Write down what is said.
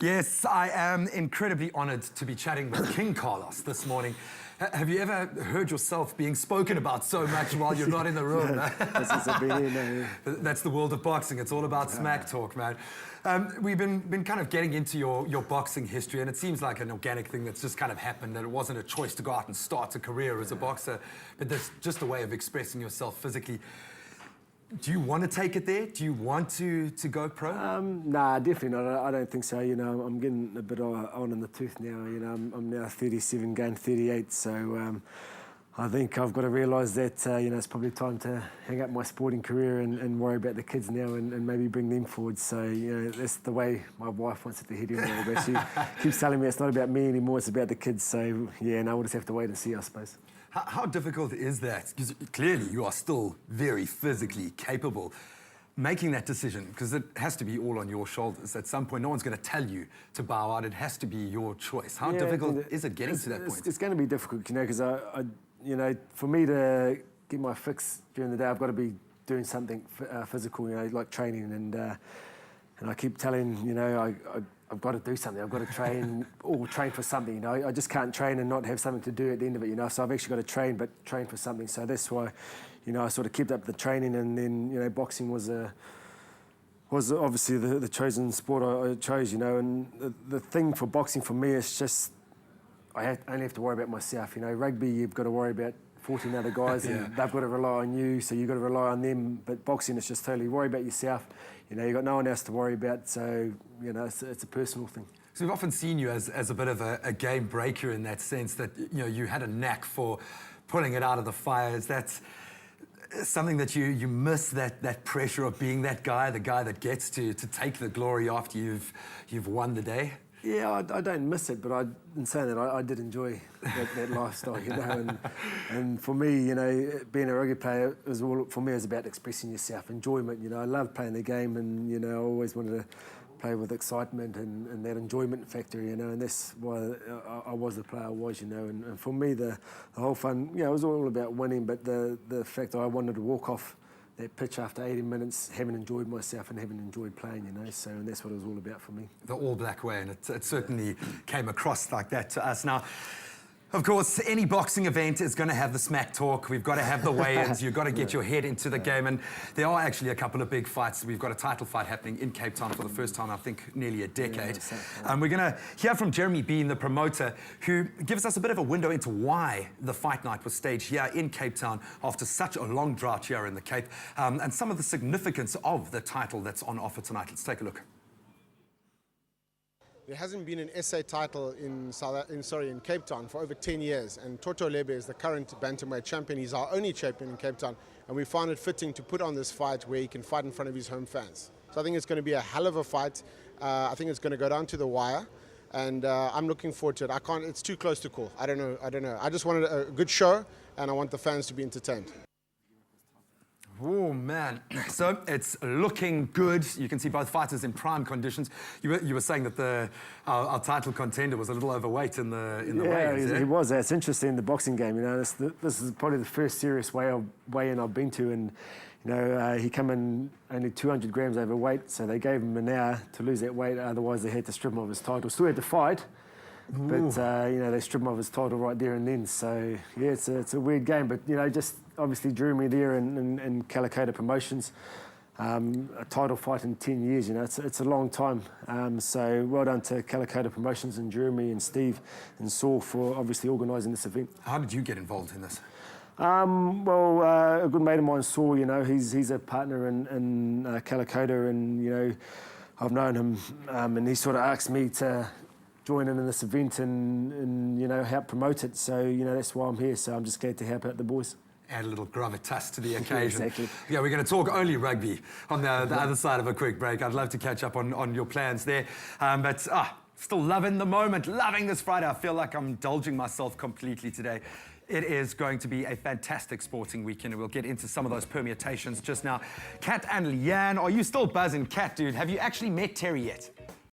Yes, I am incredibly honoured to be chatting with King Carlos this morning. Have you ever heard yourself being spoken about so much while you're not in the room? That's the world of boxing. It's all about smack talk, man. We've been kind of getting into your boxing history, and it seems like an organic thing that's just kind of happened, that it wasn't a choice to go out and start a career as a boxer, but there's just a way of expressing yourself physically. Do you want to take it there? Do you want to go pro? Nah, definitely not. I don't think so. You know, I'm getting a bit on in the tooth now. You know, I'm now 37, going 38. So I think I've got to realise that you know, it's probably time to hang up my sporting career and worry about the kids now and maybe bring them forward. So you know, that's the way my wife wants it to head anyway. But she keeps telling me it's not about me anymore; it's about the kids. So yeah, no, we'll just have to wait and see, I suppose. How difficult is that? Because clearly you are still very physically capable. Making that decision, because it has to be all on your shoulders. At some point, no one's going to tell you to bow out. It has to be your choice. How difficult is it getting to that point? It's going to be difficult, you know, because you know, for me to get my fix during the day, I've got to be doing something physical, you know, like training. And I keep telling, you know, I've got to do something. I've got to train or train for something. You know, I just can't train and not have something to do at the end of it. You know, so I've actually got to train, but train for something. So that's why, you know, I sort of kept up the training, and then you know, boxing was obviously the chosen sport I chose. You know, and the thing for boxing for me is just I only have to worry about myself. You know, rugby you've got to worry about 14 other guys, and they've got to rely on you, so you've got to rely on them. But boxing is just totally worry about yourself. You know, you've got no one else to worry about, so, you know, it's a personal thing. So we've often seen you as a bit of a game breaker in that sense, that, you know, you had a knack for pulling it out of the fire. Is that something that you miss, that pressure of being that guy, the guy that gets to take the glory after you've won the day? Yeah, I don't miss it, but in saying that, I did enjoy that lifestyle, you know. And for me, you know, being a rugby player for me, it was about expressing yourself, enjoyment. You know, I loved playing the game, and you know, I always wanted to play with excitement and that enjoyment factor, you know. And that's why I was the player I was, you know. And for me, the whole fun, you know, it was all about winning, but the fact that I wanted to walk off that pitch after 80 minutes, having enjoyed myself and having enjoyed playing, you know, so, and that's what it was all about for me. The all-black way, and it certainly came across like that to us. Now, of course, any boxing event is going to have the smack talk. We've got to have the weigh-ins. You've got to get your head into the game. And there are actually a couple of big fights. We've got a title fight happening in Cape Town for the first time, I think, nearly a decade. We're going to hear from Jeremy Bean, the promoter, who gives us a bit of a window into why the fight night was staged here in Cape Town after such a long drought here in the Cape, and some of the significance of the title that's on offer tonight. Let's take a look. There hasn't been an SA title in Cape Town for over 10 years, and Toto Lebe is the current bantamweight champion. He's our only champion in Cape Town, and we found it fitting to put on this fight where he can fight in front of his home fans. So I think it's going to be a hell of a fight. I think it's going to go down to the wire, and I'm looking forward to it. It's too close to call. I don't know. I just wanted a good show, and I want the fans to be entertained. Oh, man. So it's looking good. You can see both fighters in prime conditions. You were saying that our title contender was a little overweight in the weigh-ins. Yeah, he was. It's interesting in the boxing game. You know, this is probably the first serious weigh-in I've been to, and you know, he came in only 200 grams overweight, so they gave him an hour to lose that weight. Otherwise, they had to strip him of his title. Still had to fight. But, you know, they stripped him of his title right there and then. So, yeah, it's a weird game. But, you know, just obviously drew me there in Calicoda Promotions. A title fight in 10 years, you know, it's a long time. So, well done to Calicoda Promotions and Jeremy and Steve and Saul for obviously organising this event. How did you get involved in this? Well, a good mate of mine, Saul, you know, he's a partner in Calicoda, and, you know, I've known him, and he sort of asked me to join in this event and you know, help promote it. So, you know, that's why I'm here. So I'm just glad to help out the boys. Add a little gravitas to the occasion. Exactly. Yeah, we're going to talk only rugby on the other side of a quick break. I'd love to catch up on your plans there. But still loving the moment, loving this Friday. I feel like I'm indulging myself completely today. It is going to be a fantastic sporting weekend, and we'll get into some of those permutations just now. Kat and Leanne, are you still buzzing? Kat, dude, have you actually met Terry yet?